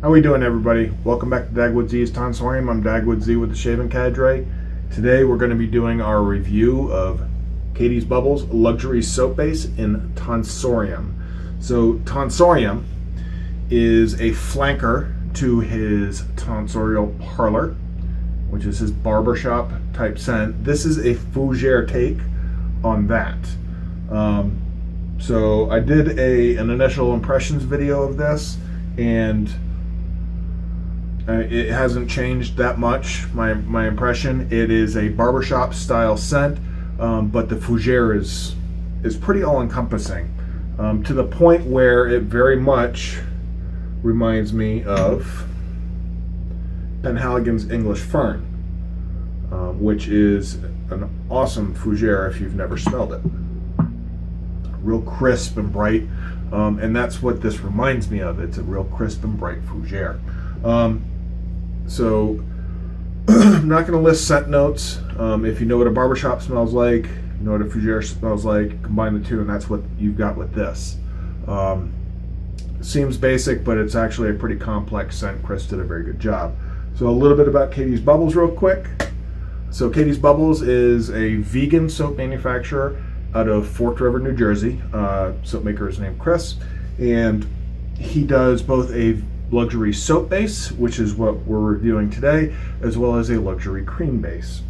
How we doing, everybody? Welcome back to Dagwoodz's Tonsorium. I'm Dagwoodz with the Shaving Cadre. Today we're going to be doing our review of Catie's Bubbles Luxury Soap Base in Tonsorium. So Tonsorium is a flanker to his Tonsorial Parlor, which is his barbershop type scent. This is a fougere take on that. So I did an initial impressions video of this, and it hasn't changed that much, my impression. It is a barbershop style scent, but the fougere is pretty all-encompassing, to the point where it very much reminds me of Penhaligon's English Fern, which is an awesome fougere if you've never smelled it. Real crisp and bright, and that's what this reminds me of. It's a real crisp and bright fougere. So I'm not going to list scent notes. If you know what a barbershop smells like, you know what a fougere smells like, combine the two, and that's what you've got with this. Seems basic, but it's actually a pretty complex scent. Chris did a very good job. So a little bit about Catie's Bubbles real quick. So Catie's Bubbles is a vegan soap manufacturer out of Forked River, New Jersey. Soap maker is named Chris, and he does both a luxury soap base, which is what we're reviewing today, as well as a luxury cream base.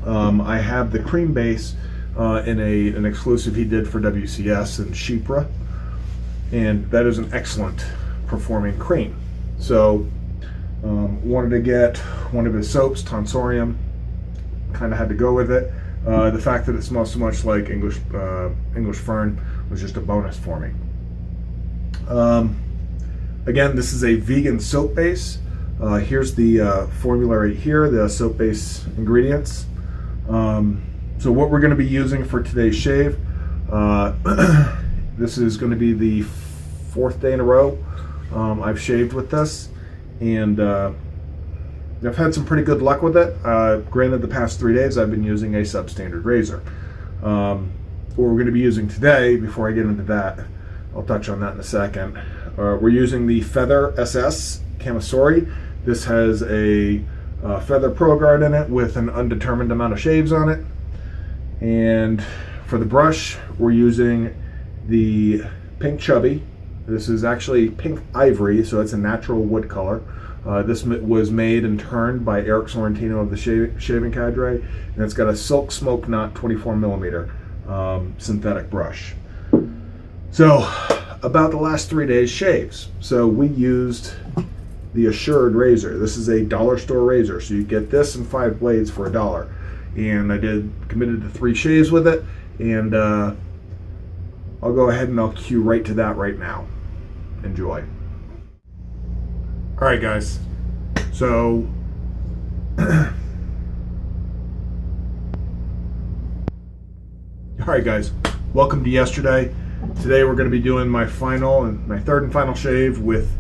I have the cream base in an exclusive he did for WCS and Shipra, and that is an excellent performing cream. So wanted to get one of his soaps, Tonsorium. Kind of had to go with it. The fact that it smells so much like English Fern was just a bonus for me. Again, this is a vegan soap base. Here's the formula right here, the soap base ingredients. So what we're going to be using for today's shave, this is going to be the fourth day in a row I've shaved with this, and I've had some pretty good luck with it. Granted, the past 3 days I've been using a substandard razor. What we're going to be using today, before I get into that, I'll touch on that in a second. We're using the Feather SS Kamisori. This has a Feather Pro Guard in it with an undetermined amount of shaves on it. And for the brush, we're using the Pink Chubby. This is actually Pink Ivory, so it's a natural wood color. This was made and turned by Eric Sorrentino of the Shaving Cadre, and it's got a Silk Smoke Knot 24 millimeter synthetic brush. So, about the last 3 days shaves. So we used the Assured razor. This is a dollar store razor, so you get this and 5 blades for $1. And I committed to 3 shaves with it, and I'll go ahead and I'll cue right to that right now. Enjoy. All right, guys. So all right, guys. Welcome to yesterday. Today we're going to be doing my third and final shave with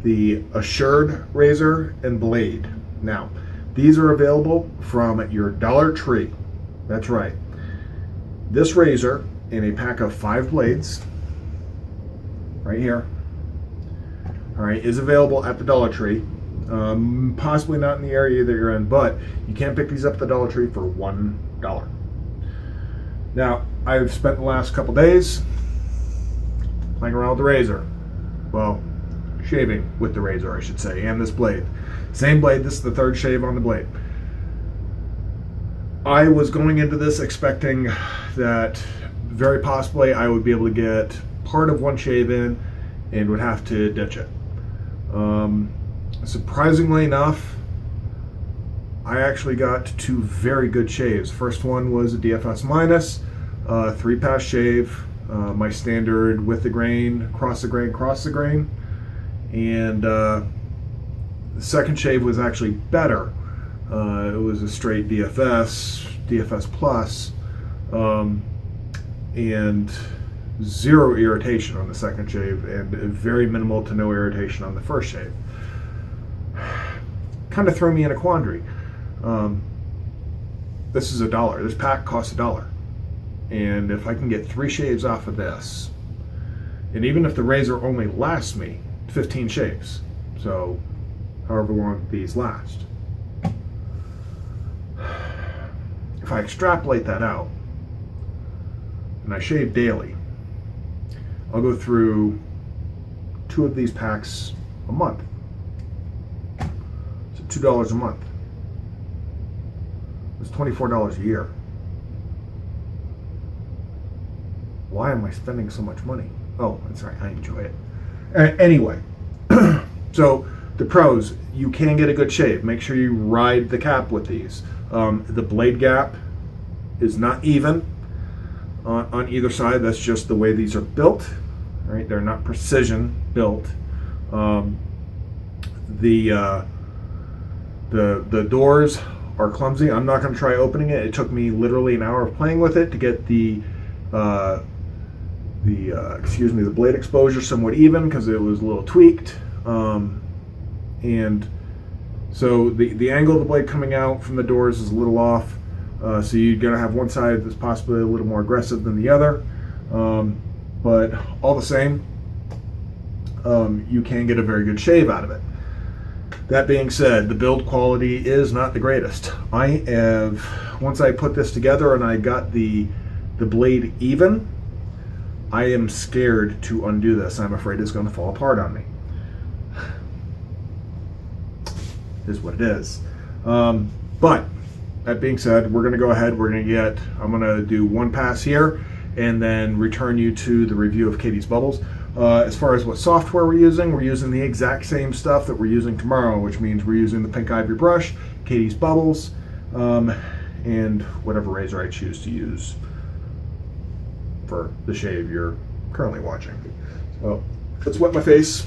the Assured razor and blade. Now, these are available from your Dollar Tree. That's right. This razor in a pack of 5 blades, right here, all right, is available at the Dollar Tree. Possibly not in the area that you're in, but you can pick these up at the Dollar Tree for $1. Now, I've spent the last couple days playing around with the razor. Well, shaving with the razor, I should say, and this blade. Same blade, this is the 3rd shave on the blade. I was going into this expecting that very possibly I would be able to get part of one shave in and would have to ditch it. Surprisingly enough, I actually got 2 very good shaves. First one was a DFS minus, 3-pass shave, my standard with the grain, cross the grain, and the second shave was actually better. It was a straight DFS plus, and 0 irritation on the second shave, and very minimal to no irritation on the first shave. Kind of threw me in a quandary. This is $1. This pack costs $1. And if I can get 3 shaves off of this, and even if the razor only lasts me 15 shaves. So however long these last. If I extrapolate that out, and I shave daily, I'll go through 2 of these packs a month. So $2 a month. It's $24 a year. Why am I spending so much money? Oh, that's right, I enjoy it. Anyway, so the pros, you can get a good shave. Make sure you ride the cap with these. The blade gap is not even on either side. That's just the way these are built. Right? They're not precision built. The doors are clumsy. I'm not going to try opening it. It took me literally an hour of playing with it to get the blade exposure somewhat even, because it was a little tweaked. And so the angle of the blade coming out from the doors is a little off. So you're going to have one side that's possibly a little more aggressive than the other. But all the same, you can get a very good shave out of it. That being said, the build quality is not the greatest. Once I put this together and I got the blade even, I am scared to undo this. I'm afraid it's going to fall apart on me. Is what it is. But that being said, we're going to go ahead. I'm going to do one pass here and then return you to the review of Catie's bubbles. As far as what software we're using the exact same stuff that we're using tomorrow, which means we're using the Pink Ivory brush, Catie's bubbles, and whatever razor I choose to use for the shave you're currently watching. So let's wet my face.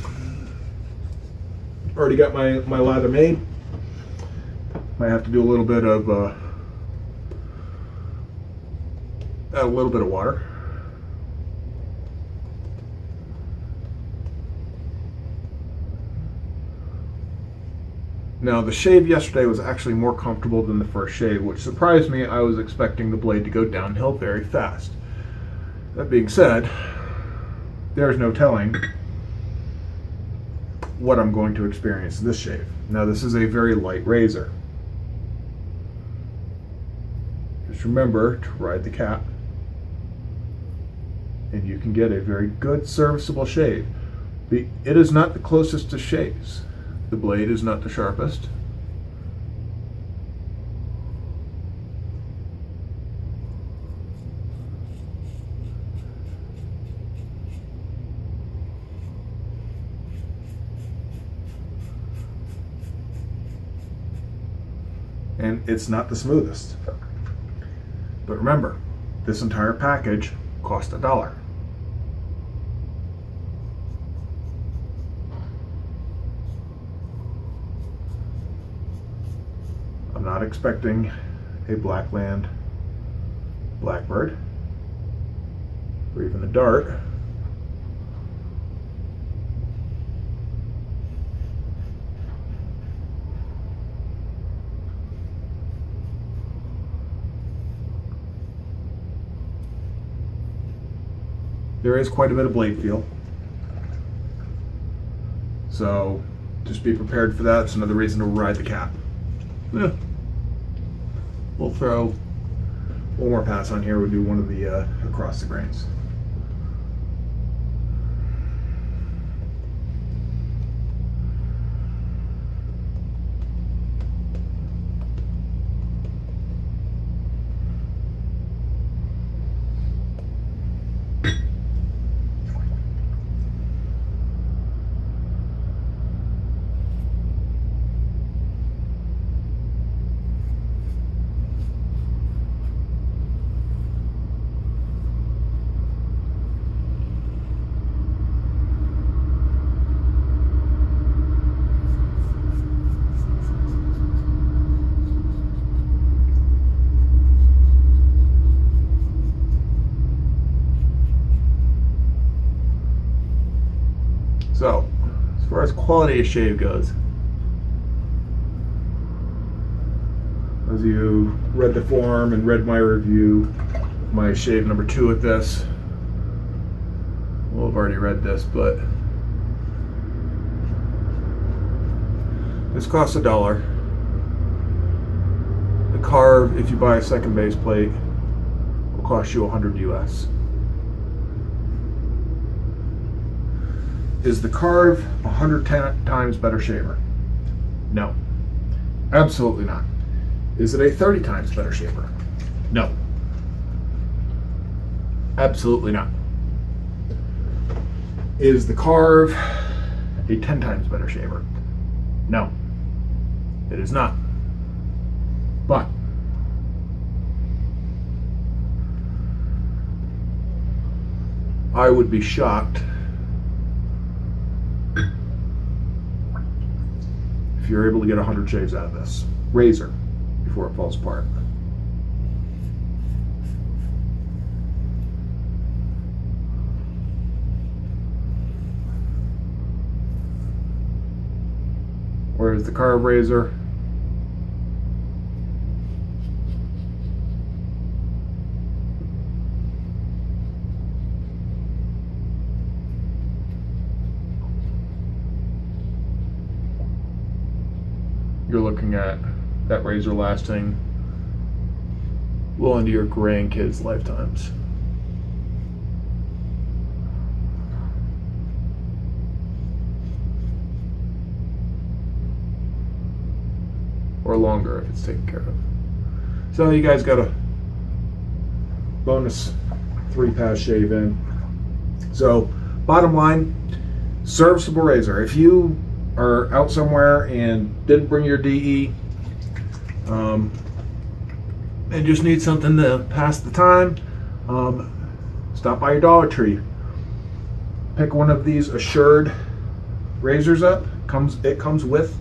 Already got my lather made. Might have to do a little bit of add a little bit of water. Now the shave yesterday was actually more comfortable than the first shave, which surprised me. I was expecting the blade to go downhill very fast. That being said, there's no telling what I'm going to experience in this shave. Now this is a very light razor. Just remember to ride the cap and you can get a very good serviceable shave. It is not the closest to shaves. The blade is not the sharpest. And it's not the smoothest. But remember, this entire package cost $1. I'm not expecting a Blackland Blackbird or even a Dart. There is quite a bit of blade feel. So just be prepared for that. It's another reason to ride the cap. Yeah. We'll throw one more pass on here. We'll do one of the across the grains. So, as far as quality of shave goes, as you read the form and read my review, my shave number 2 with this, well, I've already read this, but This costs $1. The carve, if you buy a second base plate, will cost you $100 US. Is the carve 110 times better shaver? No. Absolutely not. Is it a 30 times better shaver? No. Absolutely not. Is the carve a 10 times better shaver? No. It is not. But I would be shocked if you're able to get 100 shaves out of this razor before it falls apart. Whereas the carve razor, you're looking at that razor lasting well into your grandkids' lifetimes. Or longer if it's taken care of. So you guys got a bonus 3-pass shave in. So bottom line, serviceable razor. If you are out somewhere and didn't bring your DE and just need something to pass the time, stop by your Dollar Tree. Pick one of these Assured razors up. It comes with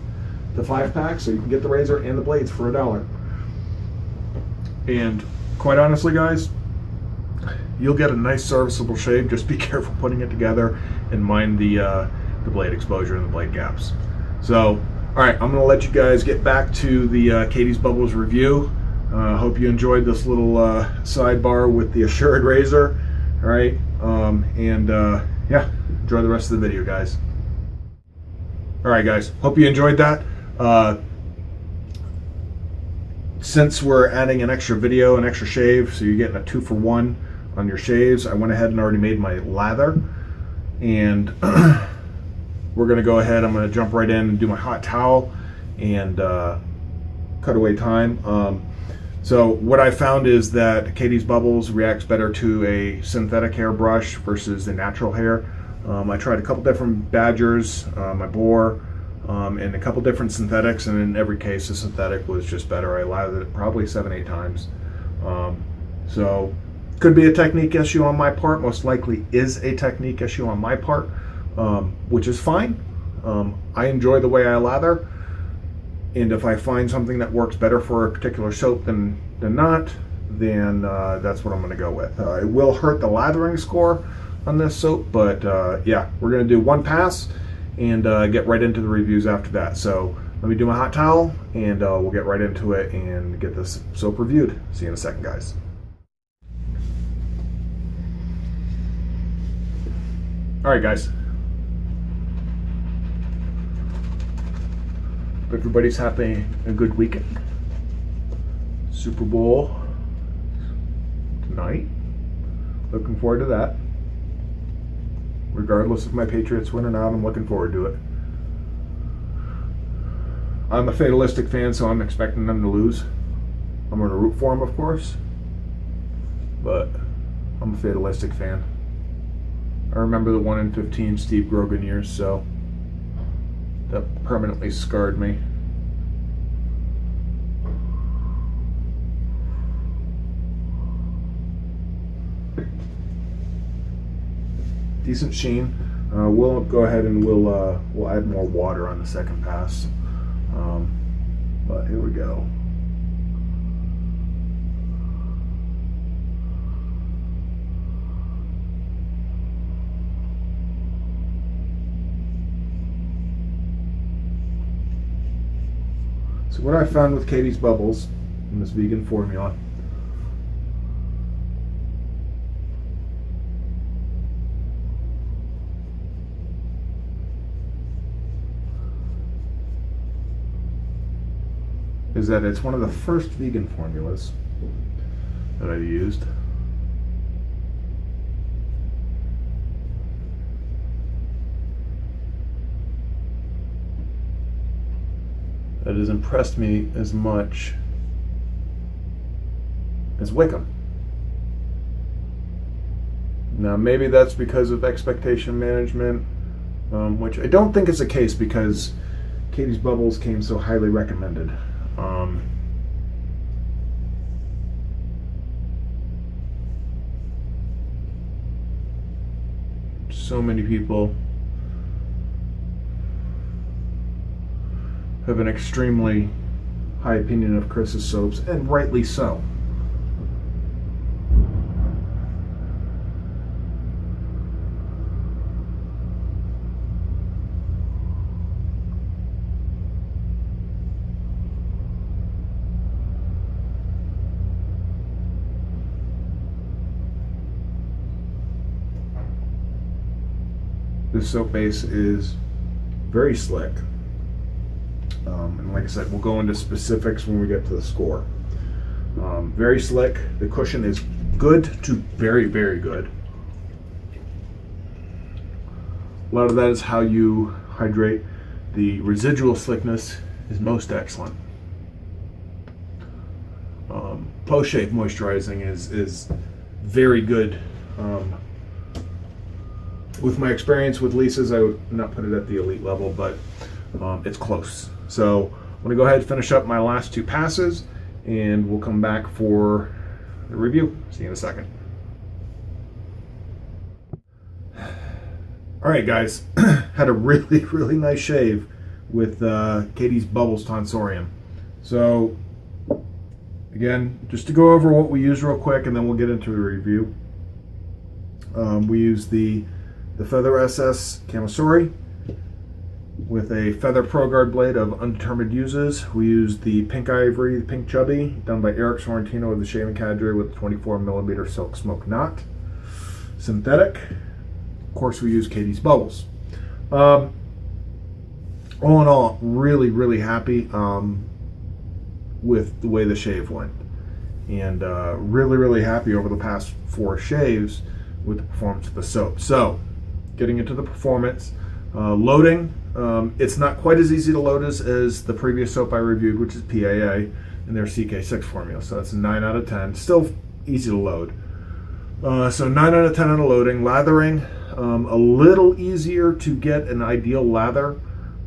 the 5-pack, so you can get the razor and the blades for $1. And quite honestly, guys, you'll get a nice serviceable shave. Just be careful putting it together and mind the blade exposure and the blade gaps. So, all right, I'm going to let you guys get back to the Catie's Bubbles review. Hope you enjoyed this little sidebar with the Assured razor. All right, yeah, enjoy the rest of the video, guys. All right, guys, hope you enjoyed that. Since we're adding an extra video, an extra shave, so you're getting a 2-for-1 on your shaves, I went ahead and already made my lather, and we're gonna go ahead, I'm gonna jump right in and do my hot towel and cut away time. So what I found is that Catie's Bubbles reacts better to a synthetic hair brush versus the natural hair. I tried a couple different Badgers, my Boar, and a couple different synthetics, and in every case the synthetic was just better. I lathered it probably 7-8 times. So could be a technique issue on my part, most likely is a technique issue on my part, which is fine. I enjoy the way I lather, and if I find something that works better for a particular soap than not, then that's what I'm going to go with. It will hurt the lathering score on this soap, but yeah, we're going to do 1 pass and get right into the reviews after that. So let me do my hot towel and we'll get right into it and get this soap reviewed. See you in a second, guys. All right, guys. Hope everybody's having a good weekend. Super Bowl tonight. Looking forward to that. Regardless if my Patriots win or not, I'm looking forward to it. I'm a fatalistic fan, so I'm expecting them to lose. I'm going to root for them, of course, but I'm a fatalistic fan. I remember the 1-in-15 Steve Grogan years, so that permanently scarred me. Decent sheen. We'll go ahead and we'll add more water on the second pass. But here we go. So what I found with Catie's Bubbles in this vegan formula, is that it's one of the first vegan formulas that I used. That has impressed me as much as Wickham. Now maybe that's because of expectation management, which I don't think is the case because Catie's Bubbles came so highly recommended. So many people have an extremely high opinion of Chris's soaps, and rightly so. This soap base is very slick. And like I said, we'll go into specifics when we get to the score. Very slick. The cushion is good to very, very good. A lot of that is how you hydrate. The residual slickness is most excellent. Post-shave moisturizing is very good. With my experience with Lisa's, I would not put it at the elite level, but it's close. So I'm going to go ahead and finish up my last two passes, and we'll come back for the review. See you in a second. All right, guys. Had a really, really nice shave with Catie's Bubbles Tonsorium. So again, just to go over what we use real quick, and then we'll get into the review. We use the Feather SS Kamisori with a Feather Pro Guard blade of undetermined uses. We use the Pink Ivory, the Pink Chubby, done by Eric Sorrentino with the Shaving Cadre with a 24mm silk smoke knot. Synthetic. Of course, we use Catie's Bubbles. All in all, really, really happy with the way the shave went. And really, really happy over the past 4 shaves with the performance of the soap. So, getting into the performance, loading, it's not quite as easy to load as the previous soap I reviewed, which is PAA, and their CK6 formula. So that's a 9 out of 10. Still easy to load. So 9 out of 10 on the loading. Lathering, a little easier to get an ideal lather,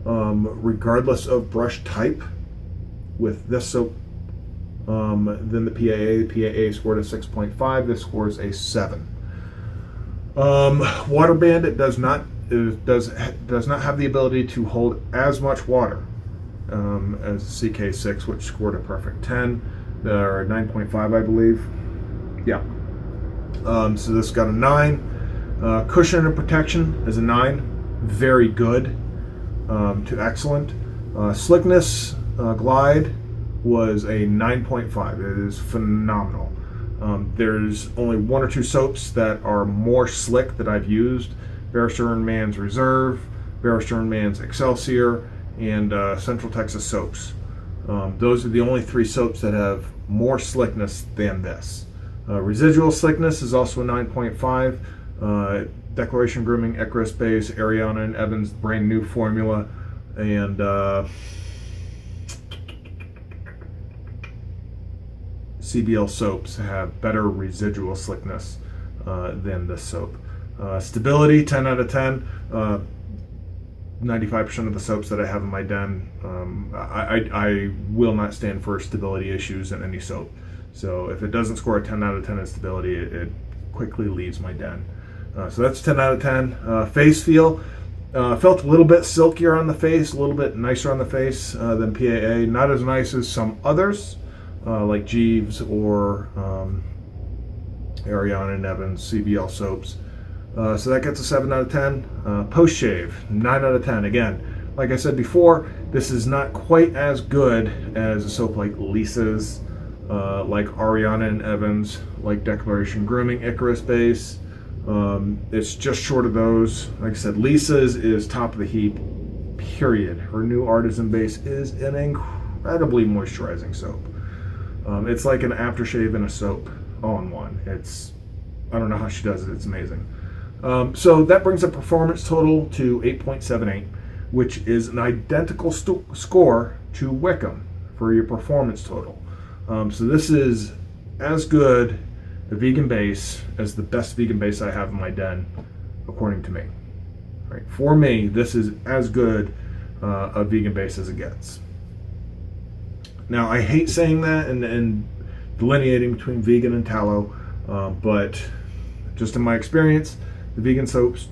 regardless of brush type, with this soap than the PAA. The PAA scored a 6.5. This scores a 7. Water band, it does not have the ability to hold as much water as CK6, which scored a perfect 10 or 9.5, I believe. Yeah. So this got a 9. Cushion and protection is a 9, very good to excellent. Slickness, glide was a 9.5. It is phenomenal. There's only 1 or 2 soaps that are more slick that I've used. Barbershop Man's Reserve, Barbershop Man's Excelsior, and Central Texas soaps. Those are the only 3 soaps that have more slickness than this. Residual slickness is also a 9.5. Declaration Grooming, Icarus Base, Ariana and Evans brand new formula, and CBL soaps have better residual slickness than this soap. Stability, 10 out of 10. 95% of the soaps that I have in my den, I will not stand for stability issues in any soap. So if it doesn't score a 10 out of 10 in stability, it quickly leaves my den. So that's 10 out of 10. Face feel, felt a little bit silkier on the face, a little bit nicer on the face than PAA. Not as nice as some others, like Jeeves or Ariana and Evans CBL soaps. So that gets a 7 out of 10. Post shave, 9 out of 10. Again, like I said before, this is not quite as good as a soap like Lisa's, like Ariana and Evans, like Declaration Grooming, Icarus Base. It's just short of those. Like I said, Lisa's is top of the heap, period. Her new Artisan Base is an incredibly moisturizing soap. It's like an aftershave and a soap all in one. I don't know how she does it. It's amazing. So that brings the performance total to 8.78, which is an identical score to Wickham for your performance total. So this is as good a vegan base as the best vegan base I have in my den, according to me. Right? For me, this is as good a vegan base as it gets. Now, I hate saying that and delineating between vegan and tallow, but just in my experience, the vegan soaps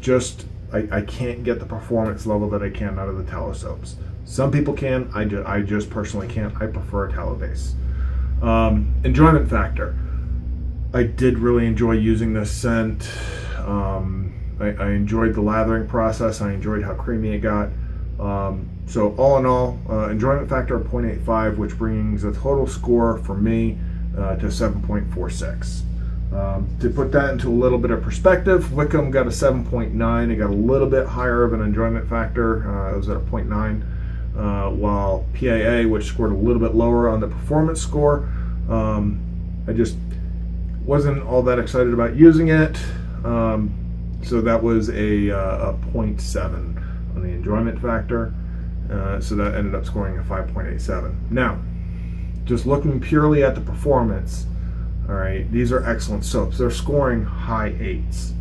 I can't get the performance level that I can out of the tallow soaps. Some people can, I just personally can't. I prefer a tallow base. Enjoyment factor. I did really enjoy using this scent. I enjoyed the lathering process. I enjoyed how creamy it got. So all in all, enjoyment factor of 0.85, which brings a total score for me to 7.46. To put that into a little bit of perspective, Wickham got a 7.9. It got a little bit higher of an enjoyment factor. It was at a 0.9, while PAA, which scored a little bit lower on the performance score, I just wasn't all that excited about using it. So that was a 0.7 on the enjoyment factor. So that ended up scoring a 5.87. Now, just looking purely at the performance, all right, these are excellent soaps. They're scoring high 8s.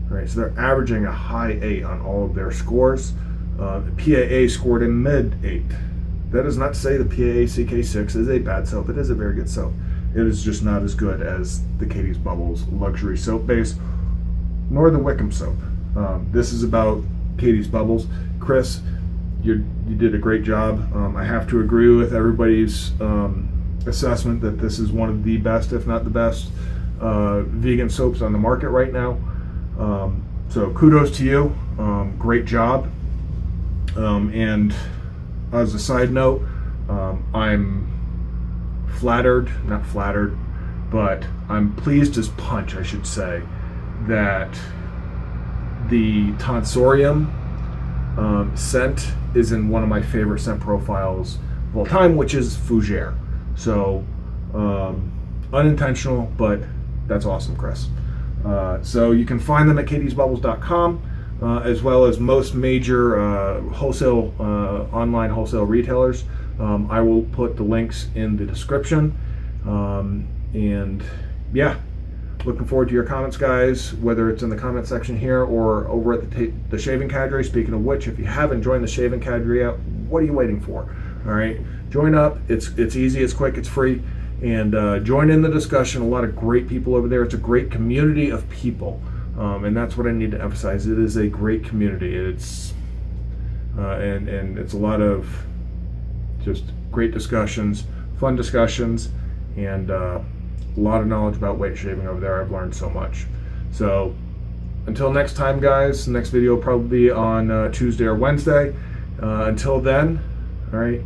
All right, so they're averaging a high 8 on all of their scores. The PAA scored a mid 8. That is not to say the PAA CK6 is a bad soap. It is a very good soap. It is just not as good as the Catie's Bubbles luxury soap base, nor the Wickham soap. This is about Catie's Bubbles. Chris, you did a great job. I have to agree with everybody's assessment that this is one of the best, if not the best, vegan soaps on the market right now. So kudos to you. Great job. And as a side note, I'm not flattered, but I'm pleased as punch, I should say, that the Tonsorium scent is in one of my favorite scent profiles of all time, which is fougere. So unintentional, but that's awesome, Chris. So you can find them at catiesbubbles.com, as well as most major online wholesale retailers. I will put the links in the description. And yeah, looking forward to your comments, guys, whether it's in the comment section here or over at the Shaving Cadre. Speaking of which, if you haven't joined the Shaving Cadre yet, what are you waiting for? All right, join up. It's easy, it's quick, it's free, and join in the discussion. A lot of great people over there. It's a great community of people, and that's what I need to emphasize. It is a great community. It's and it's a lot of just great discussions, fun discussions, and a lot of knowledge about weight shaving over there. I've learned so much. So until next time, guys, the next video will probably be on Tuesday or Wednesday. Until then, all right,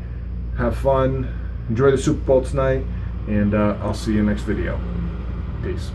have fun, enjoy the Super Bowl tonight, and I'll see you next video. Peace.